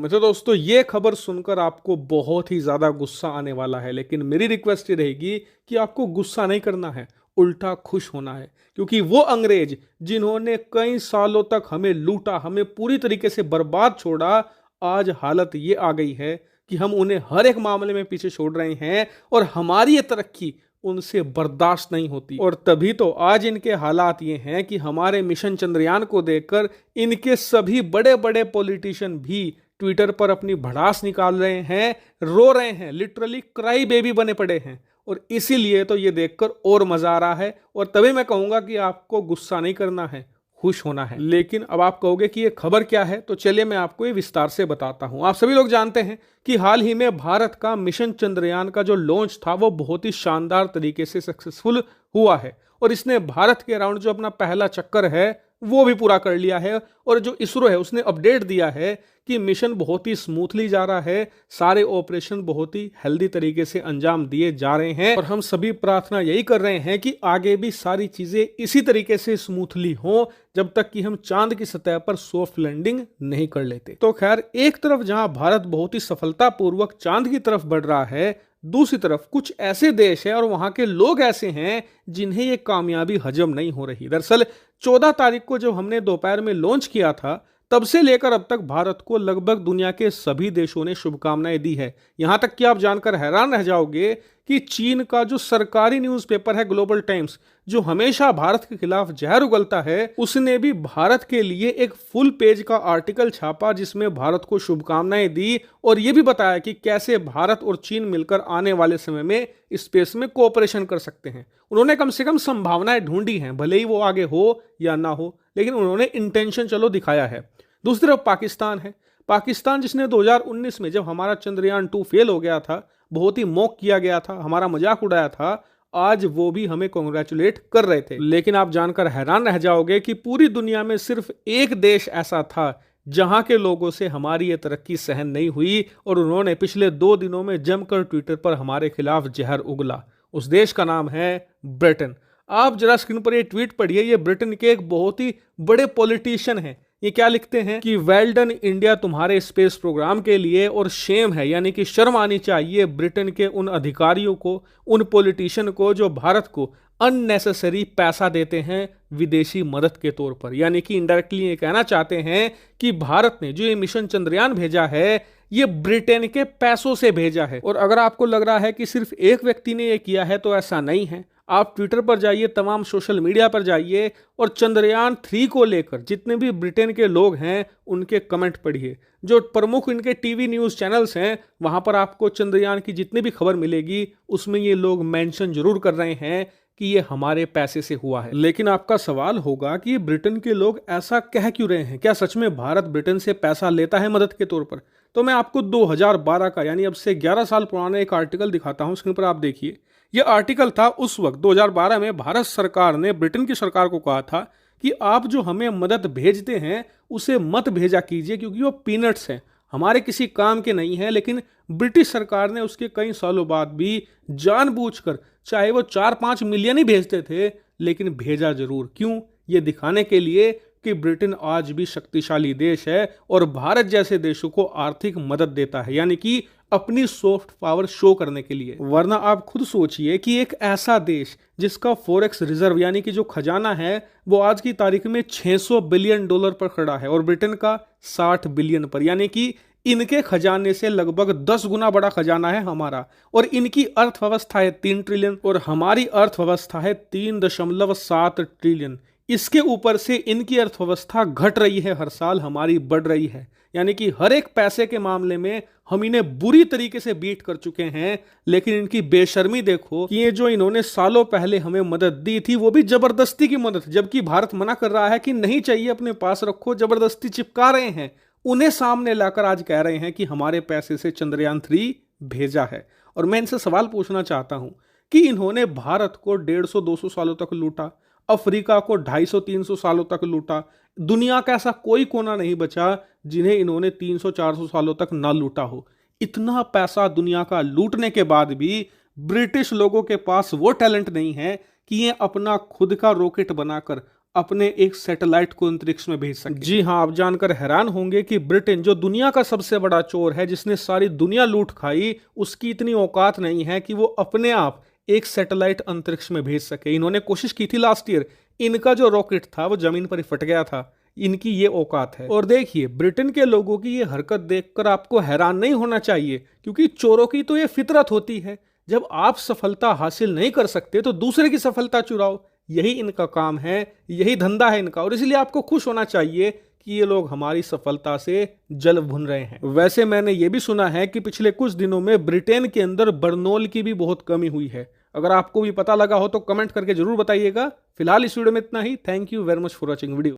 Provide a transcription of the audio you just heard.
में। तो दोस्तों, ये खबर सुनकर आपको बहुत ही ज़्यादा गुस्सा आने वाला है, लेकिन मेरी रिक्वेस्ट ये रहेगी कि आपको गुस्सा नहीं करना है, उल्टा खुश होना है। क्योंकि वो अंग्रेज जिन्होंने कई सालों तक हमें लूटा, हमें पूरी तरीके से बर्बाद छोड़ा, आज हालत ये आ गई है कि हम उन्हें हर एक मामले में पीछे छोड़ रहे हैं और हमारी ये तरक्की उनसे बर्दाश्त नहीं होती। और तभी तो आज इनके हालात ये हैं कि हमारे मिशन चंद्रयान को देखकर इनके सभी बड़े बड़े पॉलिटिशियन भी ट्विटर पर अपनी भड़ास निकाल रहे हैं, रो रहे हैं, लिटरली क्राई बेबी बने पड़े हैं। और इसीलिए तो ये देखकर और मजा आ रहा है। और तभी मैं कहूंगा कि आपको गुस्सा नहीं करना है, खुश होना है। लेकिन अब आप कहोगे कि ये खबर क्या है, तो चलिए मैं आपको ये विस्तार से बताता हूं। आप सभी लोग जानते हैं कि हाल ही में भारत का मिशन चंद्रयान का जो लॉन्च था वो बहुत ही शानदार तरीके से सक्सेसफुल हुआ है। और इसने भारत के अराउंड जो अपना पहला चक्कर है वो भी पूरा कर लिया है। और जो इसरो है उसने अपडेट दिया है कि मिशन बहुत ही स्मूथली जा रहा है, सारे ऑपरेशन बहुत ही हेल्दी तरीके से अंजाम दिए जा रहे हैं। और हम सभी प्रार्थना यही कर रहे हैं कि आगे भी सारी चीजें इसी तरीके से स्मूथली हों जब तक कि हम चांद की सतह पर सॉफ्ट लैंडिंग नहीं कर लेते। तो खैर, एक तरफ जहां भारत बहुत ही सफलतापूर्वक चांद की तरफ बढ़ रहा है, दूसरी तरफ कुछ ऐसे देश हैं और वहां के लोग ऐसे हैं जिन्हें ये कामयाबी हजम नहीं हो रही। दरअसल 14 तारीख को जब हमने दोपहर में लॉन्च किया था, तब से लेकर अब तक भारत को लगभग दुनिया के सभी देशों ने शुभकामनाएं दी है। यहां तक कि आप जानकर हैरान रह जाओगे कि चीन का जो सरकारी न्यूज़पेपर है ग्लोबल टाइम्स, जो हमेशा भारत के खिलाफ जहर उगलता है, उसने भी भारत के लिए एक फुल पेज का आर्टिकल छापा जिसमें भारत को शुभकामनाएं दी और यह भी बताया कि कैसे भारत और चीन मिलकर आने वाले समय में स्पेस में कोऑपरेशन कर सकते हैं। उन्होंने कम से कम संभावनाएं ढूंढी हैं, भले ही वो आगे हो या ना हो, लेकिन उन्होंने इंटेंशन चलो दिखाया है। दूसरी तरफ पाकिस्तान है। पाकिस्तान जिसने 2019 में जब हमारा चंद्रयान 2 फेल हो गया था, बहुत ही मॉक किया गया था, हमारा मजाक उड़ाया था, आज वो भी हमें कांग्रेचुलेट कर रहे थे। लेकिन आप जानकर हैरान रह जाओगे कि पूरी दुनिया में सिर्फ एक देश ऐसा था जहां के लोगों से हमारी ये तरक्की सहन नहीं हुई और उन्होंने पिछले 2 दिनों में जमकर ट्विटर पर हमारे खिलाफ जहर उगला। उस देश का नाम है ब्रिटेन। आप जरा स्क्रीन पर ये ट्वीट पढ़िए। ये ब्रिटेन के एक बहुत ही बड़े पॉलिटिशियन हैं। ये क्या लिखते हैं कि वेल डन इंडिया तुम्हारे स्पेस प्रोग्राम के लिए, और शेम है यानी कि शर्म आनी चाहिए ब्रिटेन के उन अधिकारियों को, उन पॉलिटिशियन को जो भारत को अननेसेसरी पैसा देते हैं विदेशी मदद के तौर पर। यानी कि इनडायरेक्टली ये कहना चाहते हैं कि भारत ने जो ये मिशन चंद्रयान भेजा है ये ब्रिटेन के पैसों से भेजा है। और अगर आपको लग रहा है कि सिर्फ एक व्यक्ति ने ये किया है, तो ऐसा नहीं है। आप ट्विटर पर जाइए, तमाम सोशल मीडिया पर जाइए और चंद्रयान 3 को लेकर जितने भी ब्रिटेन के लोग हैं उनके कमेंट पढ़िए। जो प्रमुख इनके टीवी न्यूज़ चैनल्स हैं वहां पर आपको चंद्रयान की जितनी भी खबर मिलेगी उसमें ये लोग मेंशन जरूर कर रहे हैं कि ये हमारे पैसे से हुआ है। लेकिन आपका सवाल होगा कि ब्रिटेन के लोग ऐसा कह क्यों रहे हैं? क्या सच में भारत ब्रिटेन से पैसा लेता है मदद के तौर पर? तो मैं आपको 2012 का यानी अब से 11 साल पुराना एक आर्टिकल दिखाता हूं, स्क्रीन पर आप देखिए। यह आर्टिकल था उस वक्त 2012 में भारत सरकार ने ब्रिटेन की सरकार को कहा था कि आप जो हमें मदद भेजते हैं उसे मत भेजा कीजिए क्योंकि वो पीनट्स हैं, हमारे किसी काम के नहीं है। लेकिन ब्रिटिश सरकार ने उसके कई सालों बाद भी जानबूझकर, चाहे वो 4-5 मिलियन ही भेजते थे, लेकिन भेजा जरूर। क्यों? ये दिखाने के लिए कि ब्रिटेन आज भी शक्तिशाली देश है और भारत जैसे देशों को आर्थिक मदद देता है, यानी कि अपनी सॉफ्ट पावर शो करने के लिए। वरना आप खुद सोचिए कि एक ऐसा देश जिसका फॉरेक्स रिजर्व यानी कि जो खजाना है वो आज की तारीख में $600 बिलियन पर खड़ा है और ब्रिटेन का 60 बिलियन पर, यानी कि इनके खजाने से लगभग 10 गुना बड़ा खजाना है हमारा। और इनकी अर्थव्यवस्था है 3 ट्रिलियन और हमारी अर्थव्यवस्था है 3.7 ट्रिलियन। इसके ऊपर से इनकी अर्थव्यवस्था घट रही है हर साल, हमारी बढ़ रही है। यानी कि हर एक पैसे के मामले में हम इन्हें बुरी तरीके से बीट कर चुके हैं। लेकिन इनकी बेशर्मी देखो कि ये जो इन्होंने सालों पहले हमें मदद दी थी वो भी जबरदस्ती की मदद, जबकि भारत मना कर रहा है कि नहीं चाहिए, अपने पास रखो, जबरदस्ती चिपका रहे हैं। उन्हें सामने लाकर आज कह रहे हैं कि हमारे पैसे से चंद्रयान 3 भेजा है। और मैं इनसे सवाल पूछना चाहता हूं कि इन्होंने भारत को 150-200 सालों तक लूटा, अफ्रीका को 250-300 सालों तक लूटा, दुनिया का ऐसा कोई कोना नहीं बचा जिन्हें इन्होंने 300-400 सालों तक ना लूटा हो। इतना पैसा दुनिया का लूटने के बाद भी ब्रिटिश लोगों के पास वो टैलेंट नहीं है कि ये अपना खुद का रॉकेट बनाकर अपने एक सैटेलाइट को अंतरिक्ष में भेज सके। जी हाँ, आप जानकर हैरान होंगे कि ब्रिटेन जो दुनिया का सबसे बड़ा चोर है, जिसने सारी दुनिया लूट खाई, उसकी इतनी औकात नहीं है कि वो अपने आप एक सैटेलाइट अंतरिक्ष में भेज सके। इन्होंने कोशिश की थी लास्ट ईयर, इनका जो रॉकेट था वो जमीन पर ही फट गया था। इनकी ये औकात है। और देखिए, ब्रिटेन के लोगों की ये हरकत देखकर आपको हैरान नहीं होना चाहिए, क्योंकि चोरों की तो ये फितरत होती है। जब आप सफलता हासिल नहीं कर सकते तो दूसरे की सफलता चुराओ, यही इनका काम है, यही धंधा है इनका। और इसलिए आपको खुश होना चाहिए कि ये लोग हमारी सफलता से जल भुन रहे हैं। वैसे मैंने ये भी सुना है कि पिछले कुछ दिनों में ब्रिटेन के अंदर बरनोल की भी बहुत कमी हुई है। अगर आपको भी पता लगा हो तो कमेंट करके जरूर बताइएगा। फिलहाल इस वीडियो में इतना ही। Thank you very much for watching video.